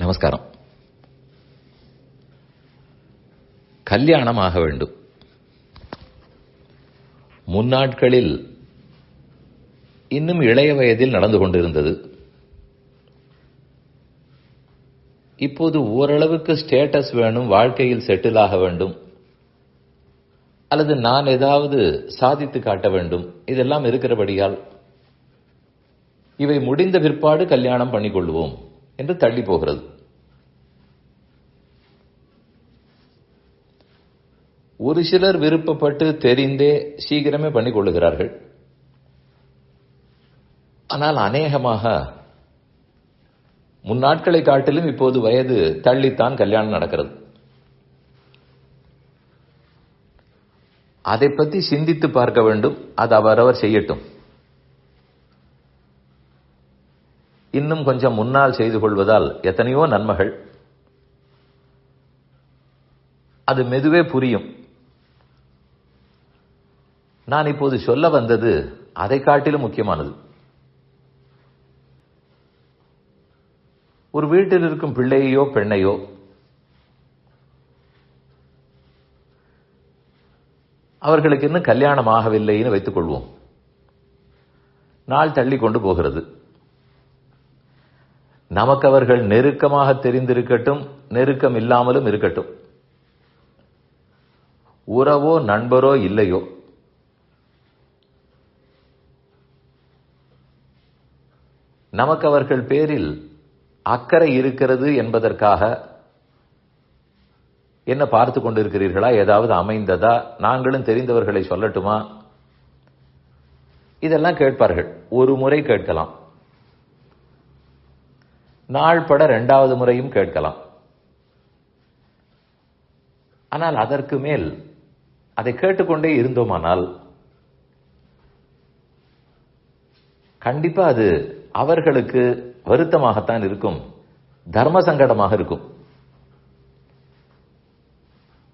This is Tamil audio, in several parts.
நமஸ்காரம். கல்யாணம் ஆக வேண்டும். முன்னாட்களில் இன்னும் இளைய வயதில் நடந்து கொண்டிருந்தது. இப்போது ஓரளவுக்கு ஸ்டேட்டஸ் வேணும், வாழ்க்கையில் செட்டில் ஆக வேண்டும், அல்லது நான் ஏதாவது சாதித்து காட்ட வேண்டும், இதெல்லாம் இருக்கிறபடியால் இவை முடிந்த பிற்பாடு கல்யாணம் பண்ணிக்கொள்வோம் என்று தள்ளி போகிறது. ஒரு சிலர் விருப்பப்பட்டு தெரிந்தே சீக்கிரமே பண்ணிக் கொள்ளுகிறார்கள். ஆனால் அநேகமாக முன்னாட்களை காட்டிலும் இப்போது வயது தள்ளித்தான் கல்யாணம் நடக்கிறது. அதை பற்றி சிந்தித்து பார்க்க வேண்டும். அது அவரவர் செய்யட்டும். இன்னும் கொஞ்சம் முன்னால் செய்து கொள்வதால் எத்தனையோ நன்மைகள். அது மெதுவே புரியும். நான் இப்போது சொல்ல வந்தது அதை காட்டிலும் முக்கியமானது. ஒரு வீட்டில் இருக்கும் பிள்ளையோ பெண்ணையோ அவர்களுக்கு இன்னும் கல்யாணம் ஆகவில்லைன்னு வைத்துக் கொள்வோம். நாள் தள்ளி கொண்டு போகிறது. நமக்கு அவர்கள் நெருக்கமாக தெரிந்திருக்கட்டும், நெருக்கம் இல்லாமலும் இருக்கட்டும், உறவோ நண்பரோ இல்லையோ, நமக்கு அவர்கள் பேரில் அக்கறை இருக்கிறது என்பதற்காக என்ன பார்த்து கொண்டிருக்கிறீர்களா, ஏதாவது அமைந்ததா, நாங்களும் தெரிந்தவர்களை சொல்லட்டுமா, இதெல்லாம் கேட்பார்கள். ஒரு முறை கேட்கலாம், நாள் பட 2வது முறையும் கேட்கலாம். ஆனால் அதற்கு மேல் அதை கேட்டுக்கொண்டே இருந்தோமானால் கண்டிப்பா அது அவர்களுக்கு வருத்தமாகத்தான் இருக்கும், தர்ம சங்கடமாக இருக்கும்.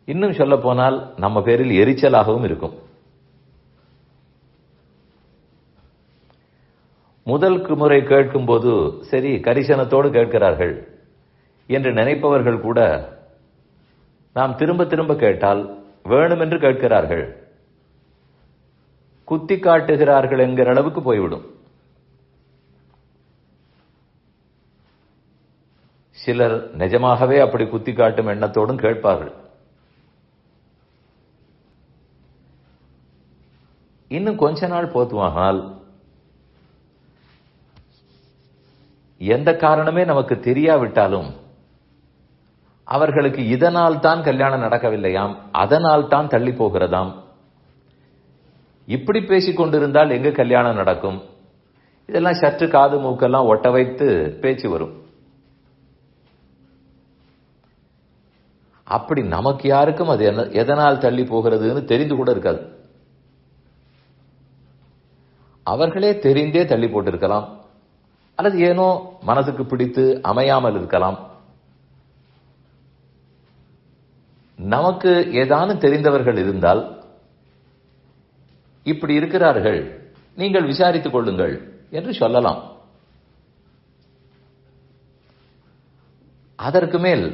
இன்னும் சொல்ல போனால் நம்ம பேரில் எரிச்சலாகவும் இருக்கும். முதல் முறை கேட்கும் போது சரி கரிசனத்தோடு கேட்கிறார்கள் என்று நினைப்பவர்கள் கூட நாம் திரும்ப திரும்ப கேட்டால் வேணுமென்று கேட்கிறார்கள், குத்தி காட்டுகிறார்கள் என்கிற அளவுக்கு போய்விடும். சிலர் நிஜமாகவே அப்படி குத்தி காட்டும் எண்ணத்தோடும் கேட்பார்கள். இன்னும் கொஞ்ச நாள் போதுமானால் எந்த காரணமே நமக்கு தெரியாவிட்டாலும் அவர்களுக்கு இதனால் தான் கல்யாணம் நடக்கவில்லையாம், அதனால் தான் தள்ளி போகிறதாம், இப்படி பேசிக் கொண்டிருந்தால் எங்க கல்யாணம் நடக்கும், இதெல்லாம் சற்று காது மூக்கெல்லாம் ஒட்ட வைத்து பேச்சு வரும். அப்படி நமக்கு யாருக்கும் அது எதனால் தள்ளி போகிறதுன்னு தெரிந்து கூட இருக்காது. அவர்களே தெரிந்தே தள்ளி போட்டிருக்கலாம், அல்லது ஏனோ மனசுக்கு பிடித்து அமையாமல் இருக்கலாம். நமக்கு ஏதானும் தெரிந்தவர்கள் இருந்தால் இப்படி இருக்கிறார்கள், நீங்கள் விசாரித்துக் கொள்ளுங்கள் என்று சொல்லலாம். அதற்கு மேல்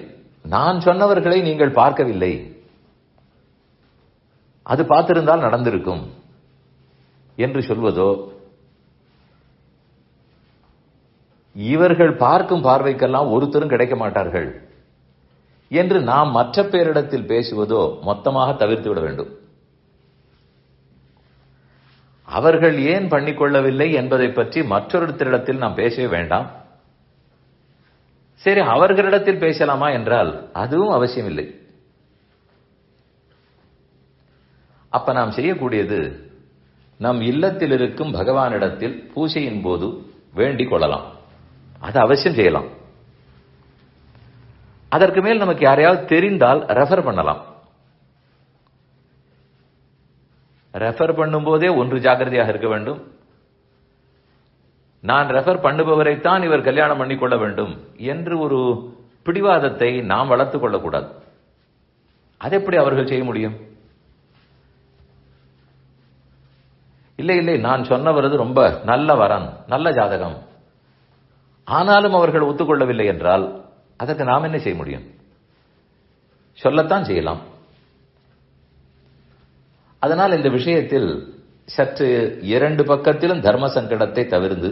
நான் சொன்னவர்களை நீங்கள் பார்க்கவில்லை, அது பார்த்திருந்தால் நடந்திருக்கும் என்று சொல்வதோ, இவர்கள் பார்க்கும் பார்வைக்கெல்லாம் ஒருத்தரும் கிடைக்க மாட்டார்கள் என்று நாம் மற்ற பேரிடத்தில் பேசுவதோ மொத்தமாக தவிர்த்து விட வேண்டும். அவர்கள் ஏன் பண்ணிக்கொள்ளவில்லை என்பதை பற்றி மற்றொருத்தரிடத்தில் நாம் பேசவே வேண்டாம். சரி அவர்களிடத்தில் பேசலாமா என்றால் அதுவும் அவசியம் இல்லை. அப்ப நாம் செய்யக்கூடியது, நம் இல்லத்தில் இருக்கும் பகவானிடத்தில் பூஜையின் போது வேண்டிக் கொள்ளலாம். அது அவசியம் செய்யலாம். அதற்கு மேல் நமக்கு யாரையாவது தெரிந்தால் ரெஃபர் பண்ணலாம். ரெஃபர் பண்ணும் போதே ஒன்று ஜாக்கிரதையாக இருக்க வேண்டும். நான் ரெஃபர் பண்ணுபவரைத்தான் இவர் கல்யாணம் பண்ணிக்கொள்ள வேண்டும் என்று ஒரு பிடிவாதத்தை நாம் வளர்த்துக் கொள்ளக்கூடாது. அதை எப்படி அவர்கள் செய்ய முடியும்? இல்லை இல்லை, நான் சொன்னவரது ரொம்ப நல்ல வரன், நல்ல ஜாதகம், ஆனாலும் அவர்கள் ஒத்துக்கொள்ளவில்லை என்றால் அதற்கு நாம் என்ன செய்ய முடியும்? சொல்லத்தான் செய்யலாம். அதனால் இந்த விஷயத்தில் சற்று இரண்டு பக்கத்திலும் தர்ம சங்கடத்தை தவிர்த்து,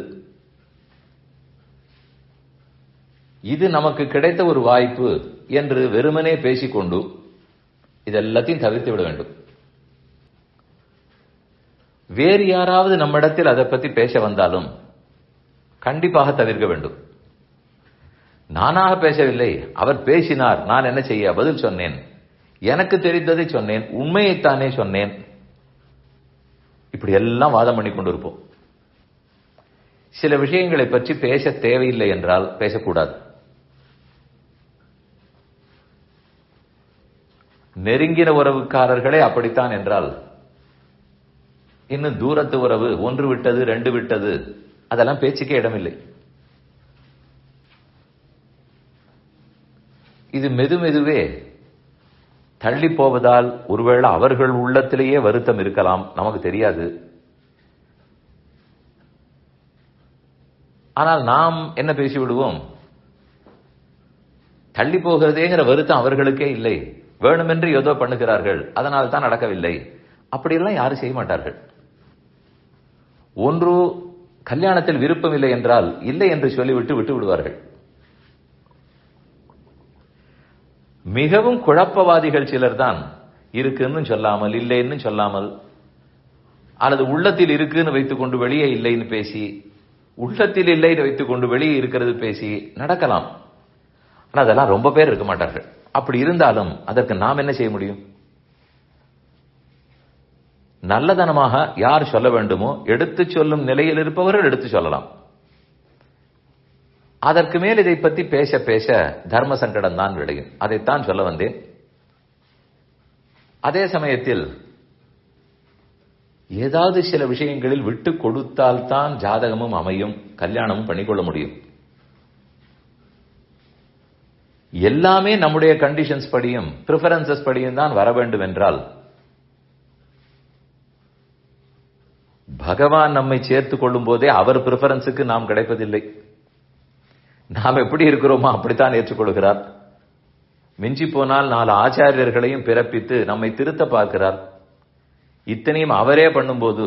இது நமக்கு கிடைத்த ஒரு வாய்ப்பு என்று வெறுமனே பேசிக்கொண்டு இதெல்லாத்தையும் தவிர்த்து விட வேண்டும். வேறு யாராவது நம்மிடத்தில் அதை பற்றி பேச வந்தாலும் கண்டிப்பாக தவிர்க்க வேண்டும். நானாக பேசவில்லை, அவர் பேசினார், நான் என்ன செய்ய, பதில் சொன்னேன், எனக்கு தெரிந்ததை சொன்னேன், உண்மையைத்தானே சொன்னேன், இப்படி எல்லாம் வாதம் பண்ணி கொண்டிருப்போம். சில விஷயங்களை பற்றி பேச தேவையில்லை என்றால் பேசக்கூடாது. நெருங்கின உறவுக்காரர்களே அப்படித்தான் என்றால் இன்னும் தூரத்து உறவு, ஒன்று விட்டது, ரெண்டு விட்டது, அதெல்லாம் பேச்சுக்கே இடமில்லை. இது மெதுமெதுவே தள்ளி போவதால் ஒருவேளை அவர்கள் உள்ளத்திலேயே வருத்தம் இருக்கலாம், நமக்கு தெரியாது. ஆனால் நாம் என்ன பேசிவிடுவோம், தள்ளி போகிறதேங்கிற வருத்தம் அவர்களுக்கே இல்லை, வேணுமென்று ஏதோ பண்ணுகிறார்கள், அதனால் தான் நடக்கவில்லை, அப்படியெல்லாம் யாரும் செய்ய மாட்டார்கள். ஒன்று கல்யாணத்தில் விருப்பம் இல்லை என்றால் இல்லை என்று சொல்லிவிட்டு விட்டு விடுவார்கள். மிகவும் குழப்பவாதிகள் சிலர் தான் இருக்குன்னு சொல்லாமல், இல்லைன்னு சொல்லாமல், அல்லது உள்ளத்தில் இருக்குன்னு வைத்துக் கொண்டு வெளியே இல்லைன்னு பேசி, உள்ளத்தில் இல்லைன்னு வைத்துக் கொண்டு வெளியே இருக்கிறது பேசி நடக்கலாம். ஆனால் அதெல்லாம் ரொம்ப பேர் இருக்க மாட்டார்கள். அப்படி இருந்தாலும் அதற்கு நாம் என்ன செய்ய முடியும்? நல்லதனமாக யார் சொல்ல வேண்டுமோ எடுத்து சொல்லும் நிலையில் இருப்பவர்கள் எடுத்து சொல்லலாம். அதற்கு மேல் இதை பற்றி பேச பேச தர்ம சங்கடம் தான் விளையும். அதைத்தான் சொல்ல வந்தேன். அதே சமயத்தில் ஏதாவது சில விஷயங்களில் விட்டு கொடுத்தால்தான் ஜாதகமும் அமையும், கல்யாணமும் பண்ணிக்கொள்ள முடியும். எல்லாமே நம்முடைய கண்டிஷன்ஸ் படியும் பிரிஃபரன்சஸ் படியும் தான் வர வேண்டும் என்றால் பகவான் நம்மை சேர்த்துக் கொள்ளும் போதே அவர் பிரிஃபரன்ஸுக்கு நாம் கிடைப்பதில்லை. நாம் எப்படி இருக்கிறோமோ அப்படித்தான் ஏற்றுக்கொள்கிறார். மிஞ்சி போனால் 4 ஆச்சாரியர்களையும் பிறப்பித்து நம்மை திருத்த பார்க்கிறார். இத்தனையும் அவரே பண்ணும்போது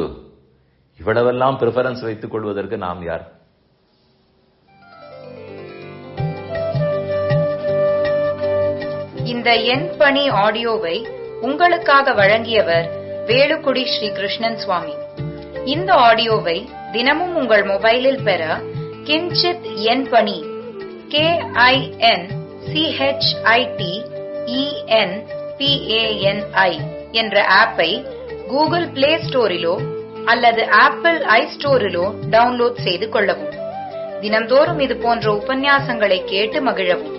இவ்வளவெல்லாம் பிரிஃபரன்ஸ் வைத்துக் கொள்வதற்கு நாம் யார்? இந்த என் பணி ஆடியோவை உங்களுக்காக வழங்கியவர் வேலுக்குடி ஸ்ரீ கிருஷ்ணன் சுவாமி. இந்த ஆடியோவை தினமும் உங்கள் மொபைலில் பெற கிஞ்சித் என் பணி KINCHITENPANI என்ற ஆப்பை கூகுள் பிளே ஸ்டோரிலோ அல்லது ஆப்பிள் ஐ ஸ்டோரிலோ டவுன்லோட் செய்து கொள்ளவும். தினம்தோறும் இது போன்ற உபன்யாசங்களை கேட்டு மகிழவும்.